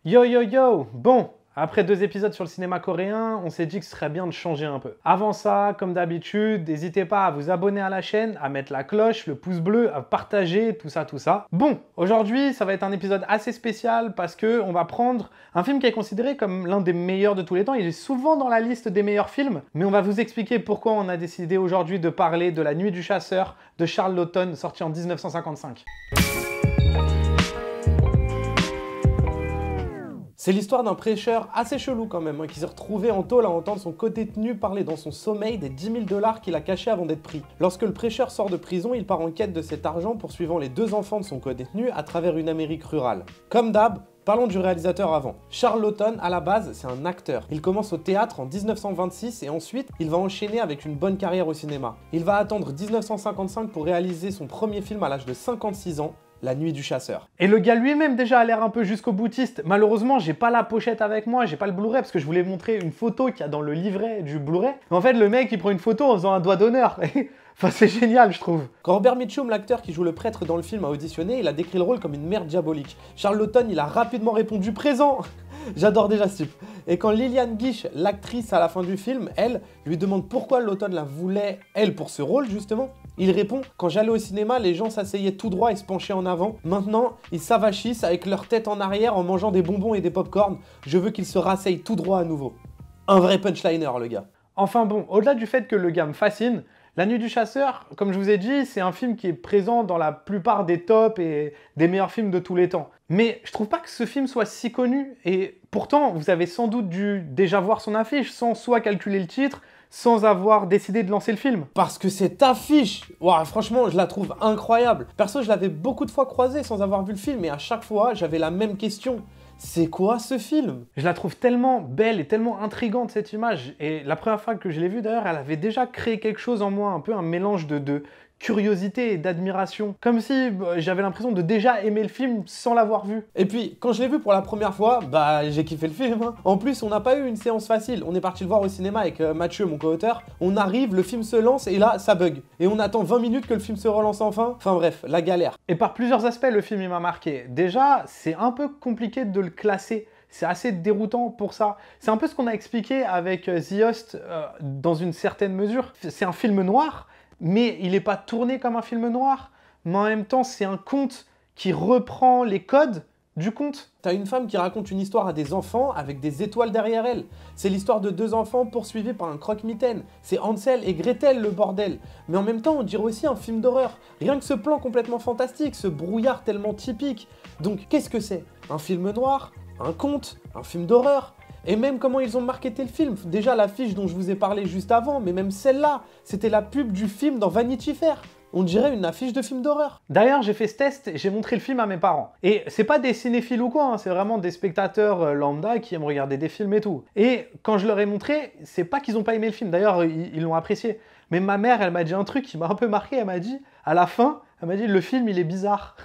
Yo yo yo. Bon, après 2 épisodes sur le cinéma coréen, on s'est dit que ce serait bien de changer un peu. Avant ça, comme d'habitude, n'hésitez pas à vous abonner à la chaîne, à mettre la cloche, le pouce bleu, à partager, tout ça, tout ça. Bon, aujourd'hui, ça va être un épisode assez spécial parce que on va prendre un film qui est considéré comme l'un des meilleurs de tous les temps. Il est souvent dans la liste des meilleurs films, mais on va vous expliquer pourquoi on a décidé aujourd'hui de parler de La Nuit du Chasseur de Charles Laughton, sorti en 1955. C'est l'histoire d'un prêcheur assez chelou quand même, qui s'est retrouvé en tôle à entendre son codétenu parler dans son sommeil des 10 000 $ qu'il a cachés avant d'être pris. Lorsque le prêcheur sort de prison, il part en quête de cet argent poursuivant les 2 enfants de son codétenu à travers une Amérique rurale. Comme d'hab, parlons du réalisateur avant. Charles Laughton, à la base, c'est un acteur. Il commence au théâtre en 1926 et ensuite, il va enchaîner avec une bonne carrière au cinéma. Il va attendre 1955 pour réaliser son premier film à l'âge de 56 ans, La Nuit du Chasseur. Et le gars lui-même déjà a l'air un peu jusqu'au boutiste. Malheureusement, j'ai pas la pochette avec moi, j'ai pas le Blu-ray parce que je voulais montrer une photo qu'il y a dans le livret du Blu-ray. En fait, le mec, il prend une photo en faisant un doigt d'honneur. Enfin, c'est génial, je trouve. Quand Robert Mitchum, l'acteur qui joue le prêtre dans le film, a auditionné, il a décrit le rôle comme une mère diabolique. Charles Laughton, il a rapidement répondu présent. J'adore déjà ce type. Et quand Lillian Gish, l'actrice à la fin du film, elle, lui demande pourquoi Laughton la voulait, elle, pour ce rôle justement, il répond « Quand j'allais au cinéma, les gens s'asseyaient tout droit et se penchaient en avant. Maintenant, ils s'avachissent avec leur tête en arrière en mangeant des bonbons et des pop-corn. Je veux qu'ils se rasseyent tout droit à nouveau. » Un vrai punchliner, le gars. Enfin bon, au-delà du fait que le gars me fascine, La Nuit du Chasseur, comme je vous ai dit, c'est un film qui est présent dans la plupart des tops et des meilleurs films de tous les temps. Mais je trouve pas que ce film soit si connu, et pourtant, vous avez sans doute dû déjà voir son affiche, sans soit calculer le titre, sans avoir décidé de lancer le film. Parce que cette affiche, wow, franchement, je la trouve incroyable. Perso, je l'avais beaucoup de fois croisée sans avoir vu le film, et à chaque fois, j'avais la même question. C'est quoi ce film? Je la trouve tellement belle et tellement intrigante cette image. Et la première fois que je l'ai vue d'ailleurs, elle avait déjà créé quelque chose en moi, un peu un mélange de curiosité et d'admiration. Comme si j'avais l'impression de déjà aimer le film sans l'avoir vu. Et puis, quand je l'ai vu pour la première fois, bah j'ai kiffé le film. Hein. En plus, on n'a pas eu une séance facile. On est parti le voir au cinéma avec Mathieu, mon co-auteur. On arrive, le film se lance et là, ça bug. Et on attend 20 minutes que le film se relance enfin. Enfin bref, la galère. Et par plusieurs aspects, le film il m'a marqué. Déjà, c'est un peu compliqué de le classer. C'est assez déroutant pour ça. C'est un peu ce qu'on a expliqué avec The Host dans une certaine mesure. C'est un film noir, mais il n'est pas tourné comme un film noir. Mais en même temps, c'est un conte qui reprend les codes du conte. T'as une femme qui raconte une histoire à des enfants avec des étoiles derrière elle. C'est l'histoire de 2 enfants poursuivis par un croque-mitaine. C'est Hansel et Gretel, le bordel. Mais en même temps, on dirait aussi un film d'horreur. Rien que ce plan complètement fantastique, ce brouillard tellement typique. Donc, qu'est-ce que c'est? Un film noir? Un conte? Un film d'horreur? Et même comment ils ont marketé le film. Déjà l'affiche dont je vous ai parlé juste avant, mais même celle-là, c'était la pub du film dans Vanity Fair. On dirait une affiche de film d'horreur. D'ailleurs, j'ai fait ce test et j'ai montré le film à mes parents. Et c'est pas des cinéphiles ou quoi, hein, c'est vraiment des spectateurs lambda qui aiment regarder des films et tout. Et quand je leur ai montré, c'est pas qu'ils ont pas aimé le film, d'ailleurs, ils l'ont apprécié. Mais ma mère, elle m'a dit un truc qui m'a un peu marqué, elle m'a dit, à la fin, elle m'a dit, le film, il est bizarre.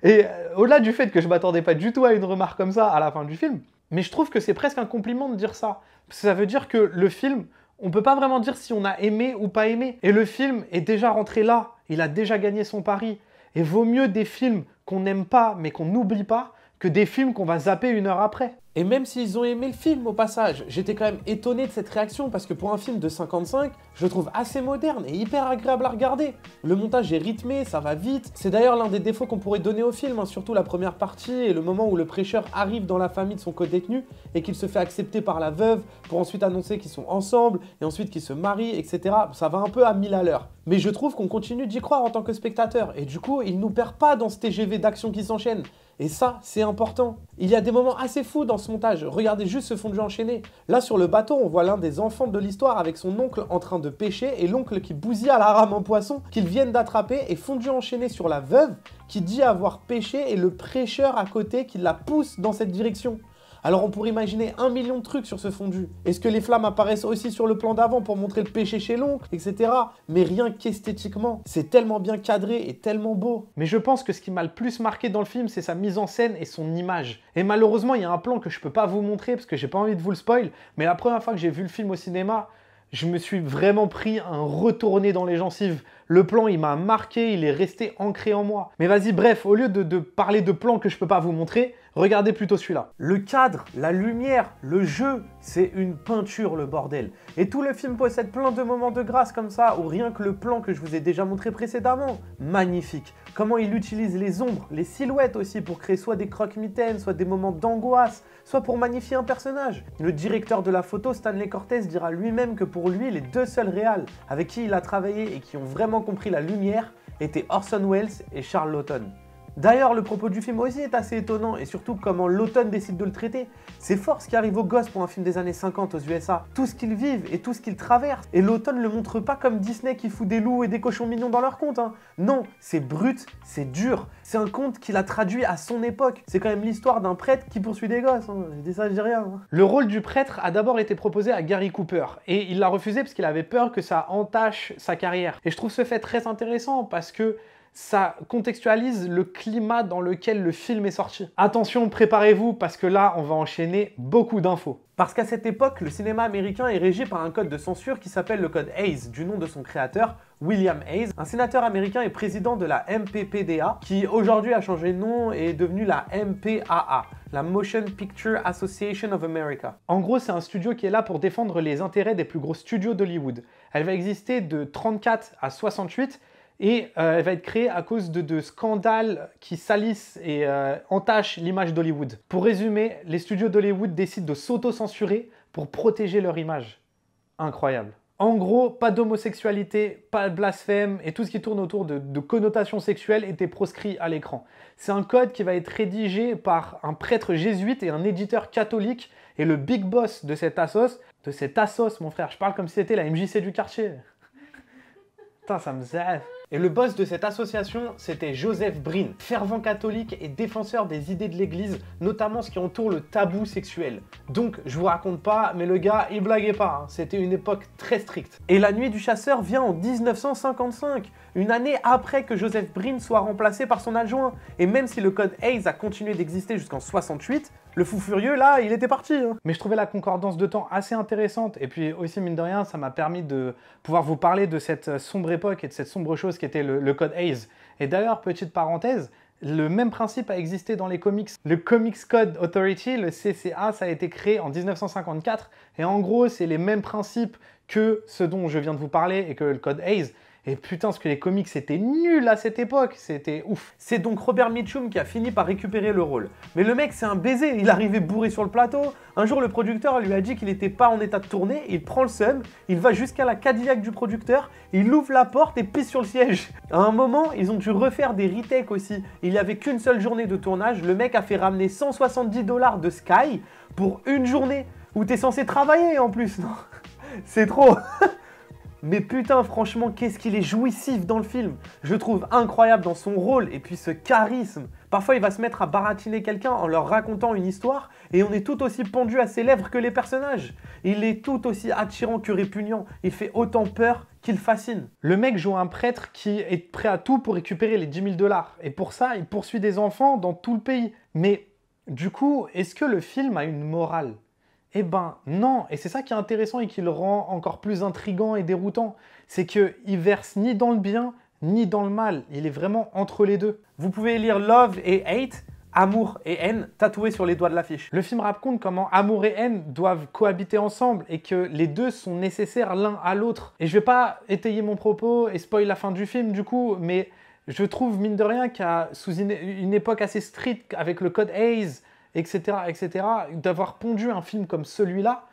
Et au-delà du fait que je m'attendais pas du tout à une remarque comme ça à la fin du film, mais je trouve que c'est presque un compliment de dire ça. Parce que ça veut dire que le film, on peut pas vraiment dire si on a aimé ou pas aimé. Et le film est déjà rentré là, il a déjà gagné son pari. Et vaut mieux des films qu'on n'aime pas mais qu'on n'oublie pas que des films qu'on va zapper 1 heure après. Et même s'ils ont aimé le film au passage, j'étais quand même étonné de cette réaction parce que pour un film de 55, je le trouve assez moderne et hyper agréable à regarder. Le montage est rythmé, ça va vite. C'est d'ailleurs l'un des défauts qu'on pourrait donner au film, hein, surtout la première partie et le moment où le prêcheur arrive dans la famille de son codétenu et qu'il se fait accepter par la veuve pour ensuite annoncer qu'ils sont ensemble et ensuite qu'ils se marient, etc. Ça va un peu à 1000 à l'heure. Mais je trouve qu'on continue d'y croire en tant que spectateur et du coup, il nous perd pas dans ce TGV d'action qui s'enchaîne. Et ça, c'est important. Il y a des moments assez fous dans ce montage. Regardez juste ce fondu enchaîné. Là, sur le bateau, on voit l'un des enfants de l'histoire avec son oncle en train de pêcher et l'oncle qui bousille à la rame en poisson qu'ils viennent d'attraper et fondu enchaîné sur la veuve qui dit avoir pêché et le prêcheur à côté qui la pousse dans cette direction. Alors on pourrait imaginer 1 million de trucs sur ce fondu. Est-ce que les flammes apparaissent aussi sur le plan d'avant pour montrer le péché chez l'oncle, etc. Mais rien qu'esthétiquement. C'est tellement bien cadré et tellement beau. Mais je pense que ce qui m'a le plus marqué dans le film, c'est sa mise en scène et son image. Et malheureusement, il y a un plan que je peux pas vous montrer parce que j'ai pas envie de vous le spoil, mais la première fois que j'ai vu le film au cinéma, je me suis vraiment pris un retourné dans les gencives. Le plan, il m'a marqué, il est resté ancré en moi. Mais vas-y, bref, au lieu de parler de plans que je peux pas vous montrer, Regardez plutôt celui-là. Le cadre, la lumière, le jeu, c'est une peinture le bordel. Et tout le film possède plein de moments de grâce comme ça, ou rien que le plan que je vous ai déjà montré précédemment. Magnifique. Comment il utilise les ombres, les silhouettes aussi pour créer soit des croque-mitaines, soit des moments d'angoisse, soit pour magnifier un personnage. Le directeur de la photo, Stanley Cortez, dira lui-même que pour lui, les deux seuls réals avec qui il a travaillé et qui ont vraiment compris la lumière étaient Orson Welles et Charles Laughton. D'ailleurs, le propos du film aussi est assez étonnant, et surtout comment Laughton décide de le traiter. C'est fort ce qui arrive aux gosses pour un film des années 50 aux USA. Tout ce qu'ils vivent et tout ce qu'ils traversent. Et Laughton le montre pas comme Disney qui fout des loups et des cochons mignons dans leur conte. Non, c'est brut, c'est dur. C'est un conte qu'il a traduit à son époque. C'est quand même l'histoire d'un prêtre qui poursuit des gosses. Je dis ça, je dis rien. Le rôle du prêtre a d'abord été proposé à Gary Cooper, et il l'a refusé parce qu'il avait peur que ça entache sa carrière. Et je trouve ce fait très intéressant parce que ça contextualise le climat dans lequel le film est sorti. Attention, préparez-vous parce que là, on va enchaîner beaucoup d'infos. Parce qu'à cette époque, le cinéma américain est régi par un code de censure qui s'appelle le code Hays, du nom de son créateur, William Hays, un sénateur américain et président de la MPPDA, qui aujourd'hui a changé de nom et est devenu la MPAA, la Motion Picture Association of America. En gros, c'est un studio qui est là pour défendre les intérêts des plus gros studios d'Hollywood. Elle va exister de 34 à 68, et elle va être créée à cause de scandales qui salissent et entachent l'image d'Hollywood. Pour résumer, les studios d'Hollywood décident de s'auto-censurer pour protéger leur image. Incroyable. En gros, pas d'homosexualité, pas de blasphème, et tout ce qui tourne autour de connotations sexuelles était proscrit à l'écran. C'est un code qui va être rédigé par un prêtre jésuite et un éditeur catholique, et le big boss de cette assos, mon frère, je parle comme si c'était la MJC du quartier. Putain, ça me zèle. Et le boss de cette association, c'était Joseph Breen, fervent catholique et défenseur des idées de l'église, notamment ce qui entoure le tabou sexuel. Donc, je vous raconte pas, mais le gars, il blaguait pas, hein. C'était une époque très stricte. Et la nuit du chasseur vient en 1955, une année après que Joseph Breen soit remplacé par son adjoint. Et même si le code Hays a continué d'exister jusqu'en 68, le fou furieux, là, il était parti. Hein. Mais je trouvais la concordance de temps assez intéressante. Et puis aussi, mine de rien, ça m'a permis de pouvoir vous parler de cette sombre époque et de cette sombre chose qui était le code Hays. Et d'ailleurs, petite parenthèse, le même principe a existé dans les comics. Le Comics Code Authority, le CCA, ça a été créé en 1954. Et en gros, c'est les mêmes principes que ce dont je viens de vous parler et que le code Hays. Et putain, ce que les comics étaient nuls à cette époque, c'était ouf. C'est donc Robert Mitchum qui a fini par récupérer le rôle. Mais le mec, c'est un baiser, il arrivait bourré sur le plateau. Un jour, le producteur lui a dit qu'il n'était pas en état de tourner, il prend le seum, il va jusqu'à la Cadillac du producteur, il ouvre la porte et pisse sur le siège. À un moment, ils ont dû refaire des retakes aussi. Il n'y avait qu'une seule journée de tournage, le mec a fait ramener 170 $ de Sky pour une journée, où t'es censé travailler en plus, non? C'est trop. Mais putain, franchement, qu'est-ce qu'il est jouissif dans le film. Je le trouve incroyable dans son rôle et puis ce charisme. Parfois, il va se mettre à baratiner quelqu'un en leur racontant une histoire et on est tout aussi pendu à ses lèvres que les personnages. Il est tout aussi attirant que répugnant. Il fait autant peur qu'il fascine. Le mec joue un prêtre qui est prêt à tout pour récupérer les 10 000 $. Et pour ça, il poursuit des enfants dans tout le pays. Mais du coup, est-ce que le film a une morale ? Eh ben non, et c'est ça qui est intéressant et qui le rend encore plus intriguant et déroutant. C'est qu'il verse ni dans le bien, ni dans le mal. Il est vraiment entre les deux. Vous pouvez lire Love et Hate, amour et haine, tatoués sur les doigts de l'affiche. Le film raconte comment amour et haine doivent cohabiter ensemble et que les deux sont nécessaires l'un à l'autre. Et je vais pas étayer mon propos et spoil la fin du film du coup, mais je trouve mine de rien qu'à sous une époque assez stricte avec le code Hays, etc., d'avoir pondu un film comme celui-là,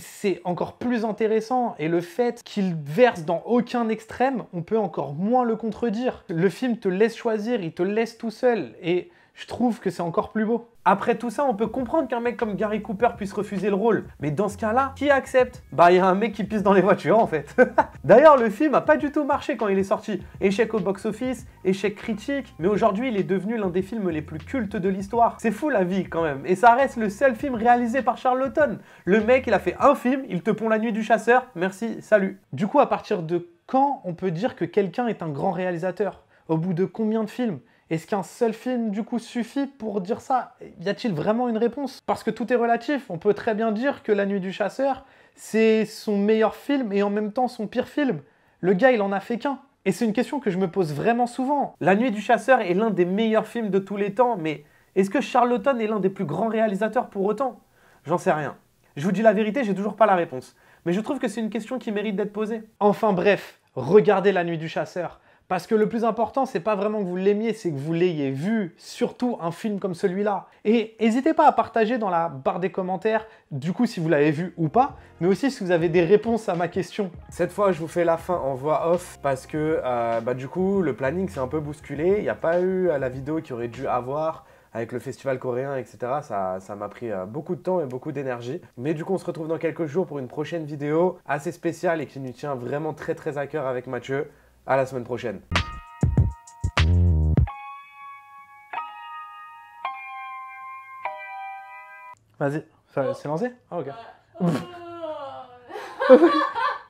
c'est encore plus intéressant. Et le fait qu'il verse dans aucun extrême, on peut encore moins le contredire. Le film te laisse choisir, il te laisse tout seul. Et je trouve que c'est encore plus beau. Après tout ça, on peut comprendre qu'un mec comme Gary Cooper puisse refuser le rôle. Mais dans ce cas-là, qui accepte? Bah, il y a un mec qui pisse dans les voitures, en fait. D'ailleurs, le film a pas du tout marché quand il est sorti. Échec au box-office, échec critique. Mais aujourd'hui, il est devenu l'un des films les plus cultes de l'histoire. C'est fou la vie, quand même. Et ça reste le seul film réalisé par Charles Laughton. Le mec, il a fait un film, il te pond La Nuit du Chasseur. Merci, salut. Du coup, à partir de quand on peut dire que quelqu'un est un grand réalisateur? Au bout de combien de films? Est-ce qu'un seul film, du coup, suffit pour dire ça? Y a-t-il vraiment une réponse? Parce que tout est relatif. On peut très bien dire que La Nuit du Chasseur, c'est son meilleur film et en même temps son pire film. Le gars, il en a fait qu'un. Et c'est une question que je me pose vraiment souvent. La Nuit du Chasseur est l'un des meilleurs films de tous les temps, mais Est-ce que Charlton est l'un des plus grands réalisateurs pour autant? J'en sais rien. Je vous dis la vérité, j'ai toujours pas la réponse. Mais je trouve que c'est une question qui mérite d'être posée. Enfin bref, regardez La Nuit du Chasseur. Parce que le plus important, c'est pas vraiment que vous l'aimiez, c'est que vous l'ayez vu, surtout un film comme celui-là. Et n'hésitez pas à partager dans la barre des commentaires, du coup, si vous l'avez vu ou pas, mais aussi si vous avez des réponses à ma question. Cette fois, je vous fais la fin en voix off parce que du coup, le planning s'est un peu bousculé. Il n'y a pas eu la vidéo qu'il aurait dû avoir avec le festival coréen, etc. Ça m'a pris beaucoup de temps et beaucoup d'énergie. Mais du coup, on se retrouve dans quelques jours pour une prochaine vidéo assez spéciale et qui nous tient vraiment très très à cœur avec Mathieu. À la semaine prochaine. Vas-y, c'est lancé? Ah ok.